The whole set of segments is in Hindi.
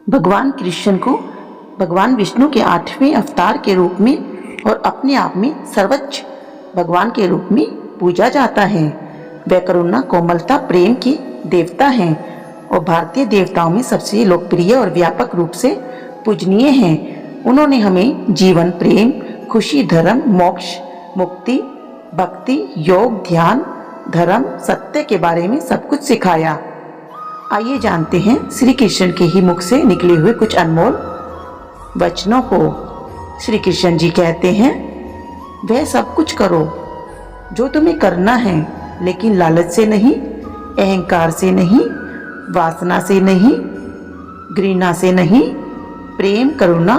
भगवान कृष्ण को भगवान विष्णु के 8वें अवतार के रूप में और अपने आप में सर्वोच्च भगवान के रूप में पूजा जाता है। वे करुणा, कोमलता, प्रेम के देवता हैं और भारतीय देवताओं में सबसे लोकप्रिय और व्यापक रूप से पूजनीय हैं। उन्होंने हमें जीवन, प्रेम, खुशी, धर्म, मोक्ष, मुक्ति, भक्ति, योग, ध्यान, धर्म, सत्य के बारे में सब कुछ सिखाया। आइए जानते हैं श्री कृष्ण के ही मुख से निकले हुए कुछ अनमोल वचनों को। श्री कृष्ण जी कहते हैं, वह सब कुछ करो जो तुम्हें करना है, लेकिन लालच से नहीं, अहंकार से नहीं, वासना से नहीं, घृणा से नहीं, प्रेम, करुणा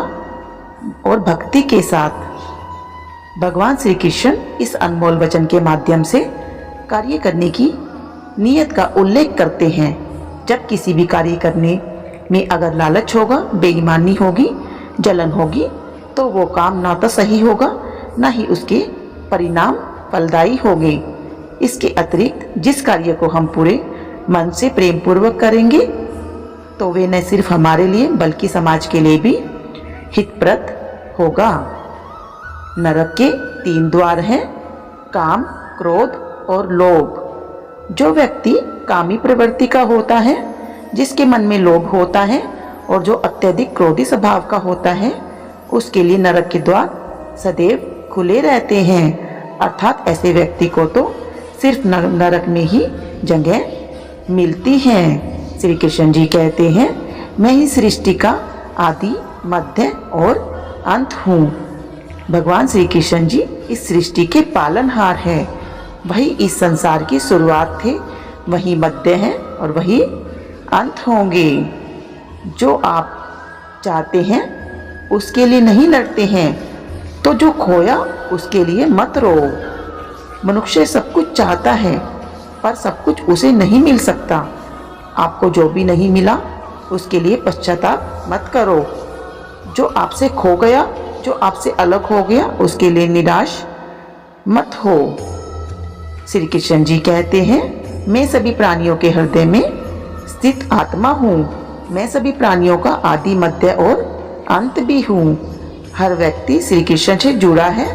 और भक्ति के साथ। भगवान श्री कृष्ण इस अनमोल वचन के माध्यम से कार्य करने की नीयत का उल्लेख करते हैं। जब किसी भी कार्य करने में अगर लालच होगा, बेईमानी होगी, जलन होगी, तो वो काम ना तो सही होगा, ना ही उसके परिणाम फलदायी होंगे। इसके अतिरिक्त जिस कार्य को हम पूरे मन से प्रेम पूर्वक करेंगे, तो वे न सिर्फ हमारे लिए बल्कि समाज के लिए भी हितप्रद होगा। नरक के 3 द्वार हैं, काम, क्रोध और लोभ। जो व्यक्ति कामी प्रवृत्ति का होता है, जिसके मन में लोभ होता है और जो अत्यधिक क्रोधी स्वभाव का होता है, उसके लिए नरक के द्वार सदैव खुले रहते हैं। अर्थात ऐसे व्यक्ति को तो सिर्फ नरक में ही जगह मिलती है। श्री कृष्ण जी कहते हैं, मैं ही सृष्टि का आदि, मध्य और अंत हूँ। भगवान श्री कृष्ण जी इस सृष्टि के पालनहार हैं। वही इस संसार की शुरुआत थे, वही मध्य हैं और वही अंत होंगे। जो आप चाहते हैं उसके लिए नहीं लड़ते हैं, तो जो खोया उसके लिए मत रो। मनुष्य सब कुछ चाहता है, पर सब कुछ उसे नहीं मिल सकता। आपको जो भी नहीं मिला उसके लिए पश्चाताप मत करो। जो आपसे खो गया, जो आपसे अलग हो गया, उसके लिए निराश मत हो। श्री कृष्ण जी कहते हैं, मैं सभी प्राणियों के हृदय में स्थित आत्मा हूँ। मैं सभी प्राणियों का आदि, मध्य और अंत भी हूँ। हर व्यक्ति श्री कृष्ण से जुड़ा है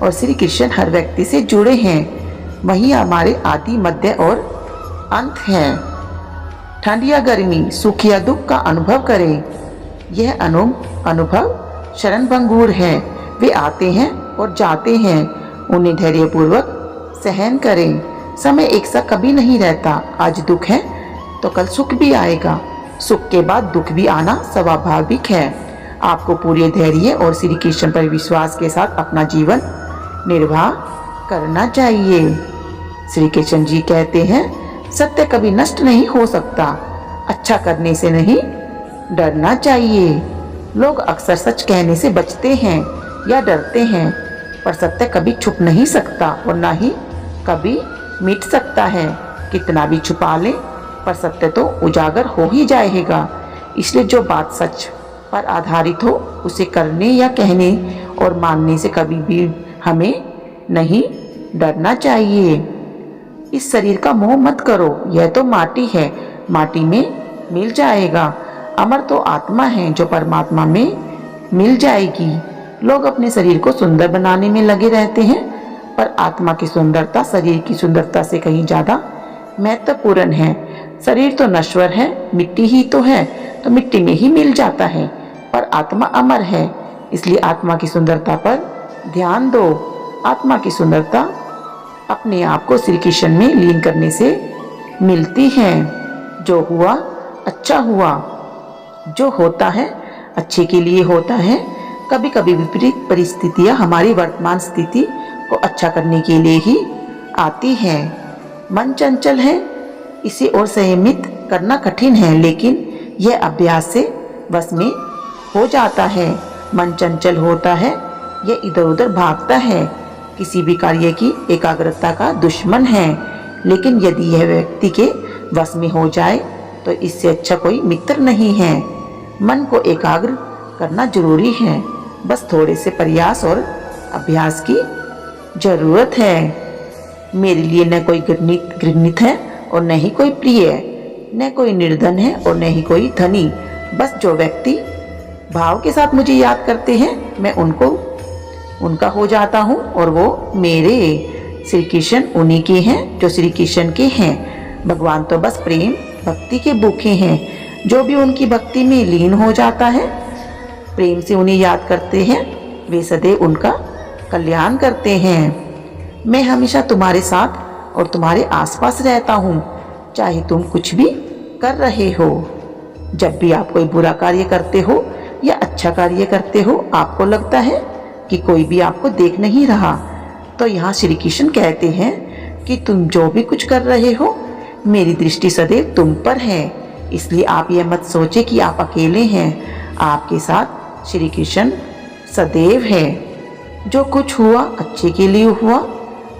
और श्री कृष्ण हर व्यक्ति से जुड़े हैं। वही हमारे आदि, मध्य और अंत है। ठंड या गर्मी, सुख या दुख का अनुभव करें। यह अनुभव क्षणभंगुर है। वे आते हैं और जाते हैं, उन्हें धैर्यपूर्वक सहन करें। समय एक सा कभी नहीं रहता। आज दुख है तो कल सुख भी आएगा। सुख के बाद दुख भी आना स्वाभाविक है। आपको पूरे धैर्य और श्री कृष्ण पर विश्वास के साथ अपना जीवन निर्वाह करना चाहिए। श्री कृष्ण जी कहते हैं, सत्य कभी नष्ट नहीं हो सकता। अच्छा करने से नहीं डरना चाहिए। लोग अक्सर सच कहने से बचते हैं या डरते हैं, पर सत्य कभी छुप नहीं सकता और ना ही कभी मिट सकता है। कितना भी छुपा ले, पर सत्य तो उजागर हो ही जाएगा। इसलिए जो बात सच पर आधारित हो, उसे करने या कहने और मानने से कभी भी हमें नहीं डरना चाहिए। इस शरीर का मोह मत करो, यह तो माटी है, माटी में मिल जाएगा। अमर तो आत्मा है जो परमात्मा में मिल जाएगी। लोग अपने शरीर को सुंदर बनाने में लगे रहते हैं, पर आत्मा की सुंदरता शरीर की सुंदरता से कहीं ज्यादा महत्वपूर्ण है। शरीर तो नश्वर है, मिट्टी ही तो है, तो मिट्टी में ही मिल जाता है, पर आत्मा अमर है। इसलिए आत्मा की सुंदरता पर ध्यान दो। आत्मा की सुंदरता अपने आप को श्री कृष्ण में लीन करने से मिलती है। जो हुआ अच्छा हुआ, जो होता है अच्छे के लिए होता है। कभी कभी विपरीत परिस्थितियां हमारी वर्तमान स्थिति को अच्छा करने के लिए ही आती है। मन चंचल है, इसे और संयमित करना कठिन है, लेकिन यह अभ्यास से वश में हो जाता है। मन चंचल होता है, यह इधर उधर भागता है, किसी भी कार्य की एकाग्रता का दुश्मन है। लेकिन यदि यह व्यक्ति के वश में हो जाए, तो इससे अच्छा कोई मित्र नहीं है। मन को एकाग्र करना जरूरी है, बस थोड़े से प्रयास और अभ्यास की जरूरत है। मेरे लिए न कोई घृणित है और न ही कोई प्रिय, न कोई निर्धन है और न ही कोई धनी, बस जो व्यक्ति भाव के साथ मुझे याद करते हैं मैं उनका हो जाता हूँ और वो मेरे। श्री कृष्ण उन्हीं के हैं जो श्री कृष्ण के हैं। भगवान तो बस प्रेम भक्ति के भूखे हैं। जो भी उनकी भक्ति में लीन हो जाता है, प्रेम से उन्हें याद करते हैं, वे सदैव उनका कल्याण करते हैं। मैं हमेशा तुम्हारे साथ और तुम्हारे आसपास रहता हूँ, चाहे तुम कुछ भी कर रहे हो। जब भी आप कोई बुरा कार्य करते हो या अच्छा कार्य करते हो, आपको लगता है कि कोई भी आपको देख नहीं रहा, तो यहाँ श्री कृष्ण कहते हैं कि तुम जो भी कुछ कर रहे हो, मेरी दृष्टि सदैव तुम पर है। इसलिए आप यह मत सोचे कि आप अकेले हैं, आपके साथ श्री कृष्ण सदैव है। जो कुछ हुआ अच्छे के लिए हुआ,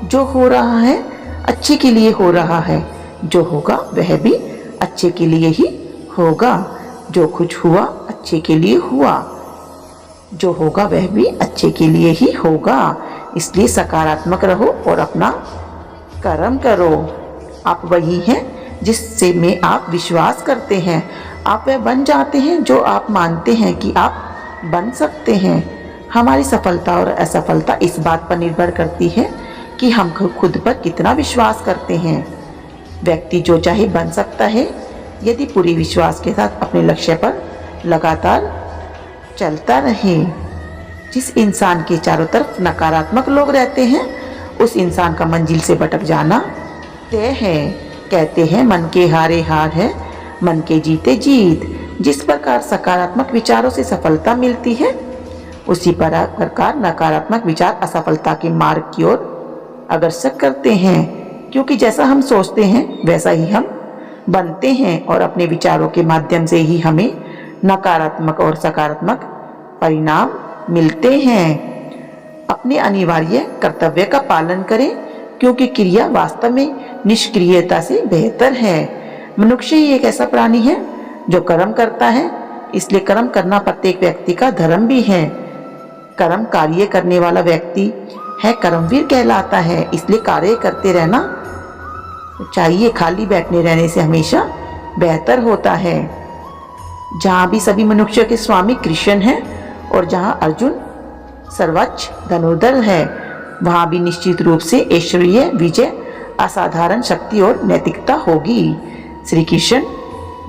जो हो रहा है अच्छे के लिए हो रहा है, जो होगा वह भी अच्छे के लिए ही होगा। जो कुछ हुआ अच्छे के लिए हुआ, जो होगा वह भी अच्छे के लिए ही होगा। इसलिए सकारात्मक रहो और अपना कर्म करो। आप वही हैं जिससे में आप विश्वास करते हैं। आप वह बन जाते हैं जो आप मानते हैं कि आप बन सकते हैं। हमारी सफलता और असफलता इस बात पर निर्भर करती है कि हम खुद पर कितना विश्वास करते हैं। व्यक्ति जो चाहे बन सकता है यदि पूरे विश्वास के साथ अपने लक्ष्य पर लगातार चलता रहे। जिस इंसान के चारों तरफ नकारात्मक लोग रहते हैं, उस इंसान का मंजिल से भटक जाना तय है। कहते हैं मन के हारे हार है, मन के जीते जीत। जिस प्रकार सकारात्मक विचारों से सफलता मिलती है, उसी प्रकार नकारात्मक विचार असफलता के मार्ग की ओर अग्रसर करते हैं। क्योंकि जैसा हम सोचते हैं वैसा ही हम बनते हैं और अपने विचारों के माध्यम से ही हमें नकारात्मक और सकारात्मक परिणाम मिलते हैं। अपने अनिवार्य कर्तव्य का पालन करें, क्योंकि क्रिया वास्तव में निष्क्रियता से बेहतर है। मनुष्य ही एक ऐसा प्राणी है जो कर्म करता है, इसलिए कर्म करना प्रत्येक व्यक्ति का धर्म भी है। कर्म कार्य करने वाला व्यक्ति है कर्मवीर कहलाता है। इसलिए कार्य करते रहना चाहिए, खाली बैठने रहने से हमेशा बेहतर होता है। जहाँ भी सभी मनुष्य के स्वामी कृष्ण हैं और जहाँ अर्जुन सर्वोच्च धनुर्धर है, वहाँ भी निश्चित रूप से ऐश्वर्य, विजय, असाधारण शक्ति और नैतिकता होगी। श्री कृष्ण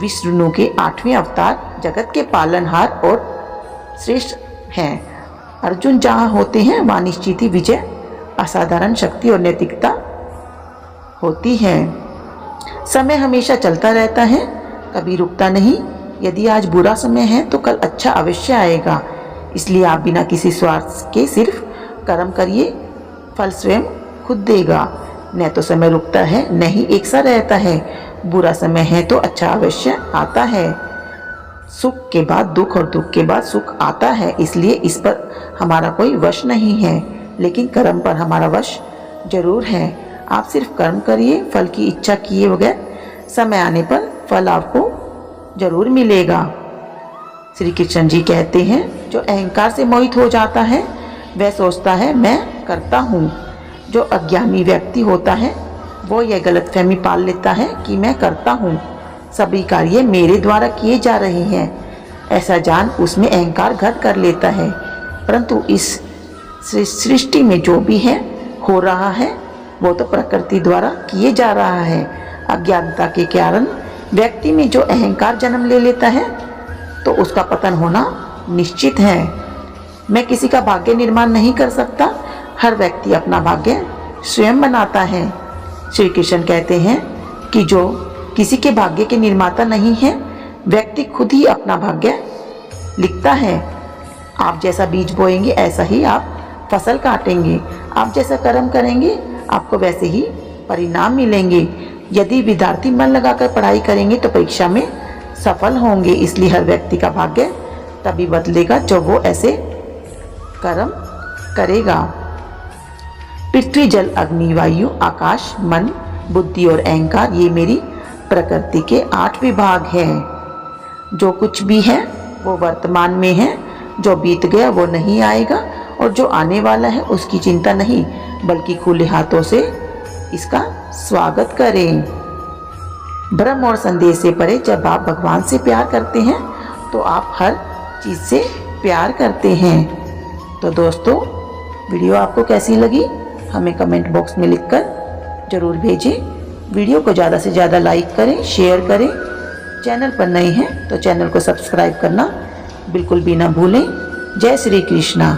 विष्णु के 8वें अवतार, जगत के पालनहार और श्रेष्ठ हैं। अर्जुन जहाँ होते हैं वहाँ निश्चित ही विजय, असाधारण शक्ति और नैतिकता होती है। समय हमेशा चलता रहता है, कभी रुकता नहीं। यदि आज बुरा समय है तो कल अच्छा अवश्य आएगा। इसलिए आप बिना किसी स्वार्थ के सिर्फ कर्म करिए, फल स्वयं खुद देगा। न तो समय रुकता है न ही एक सा रहता है। बुरा समय है तो अच्छा अवश्य आता है। सुख के बाद दुख और दुख के बाद सुख आता है। इसलिए इस पर हमारा कोई वश नहीं है, लेकिन कर्म पर हमारा वश जरूर है। आप सिर्फ कर्म करिए, फल की इच्छा किए बगैर। समय आने पर फल आपको जरूर मिलेगा। श्री कृष्ण जी कहते हैं, जो अहंकार से मोहित हो जाता है वह सोचता है मैं करता हूँ। जो अज्ञानी व्यक्ति होता है वो यह गलतफहमी पाल लेता है कि मैं करता हूँ, सभी कार्य मेरे द्वारा किए जा रहे हैं। ऐसा जान उसमें अहंकार घर कर लेता है। परंतु इस सृष्टि में जो भी है हो रहा है वो तो प्रकृति द्वारा किए जा रहा है। अज्ञानता के कारण व्यक्ति में जो अहंकार जन्म ले लेता है तो उसका पतन होना निश्चित है। मैं किसी का भाग्य निर्माण नहीं कर सकता, हर व्यक्ति अपना भाग्य स्वयं बनाता है। श्री कृष्ण कहते हैं कि जो किसी के भाग्य के निर्माता नहीं है, व्यक्ति खुद ही अपना भाग्य लिखता है। आप जैसा बीज बोएंगे ऐसा ही आप फसल काटेंगे। आप जैसा कर्म करेंगे आपको वैसे ही परिणाम मिलेंगे। यदि विद्यार्थी मन लगाकर पढ़ाई करेंगे तो परीक्षा में सफल होंगे। इसलिए हर व्यक्ति का भाग्य तभी बदलेगा जो वो ऐसे कर्म करेगा। पृथ्वी, जल, अग्नि, वायु, आकाश, मन, बुद्धि और अहंकार, ये मेरी प्रकृति के 8 विभाग हैं। जो कुछ भी है वो वर्तमान में है, जो बीत गया वो नहीं आएगा, और जो आने वाला है उसकी चिंता नहीं, बल्कि खुले हाथों से इसका स्वागत करें। भ्रम और संदेह से परे जब आप भगवान से प्यार करते हैं तो आप हर चीज़ से प्यार करते हैं। तो दोस्तों, वीडियो आपको कैसी लगी हमें कमेंट बॉक्स में लिखकर ज़रूर भेजें। वीडियो को ज़्यादा से ज़्यादा लाइक करें, शेयर करें। चैनल पर नए हैं तो चैनल को सब्सक्राइब करना बिल्कुल भी ना भूलें। जय श्री कृष्णा।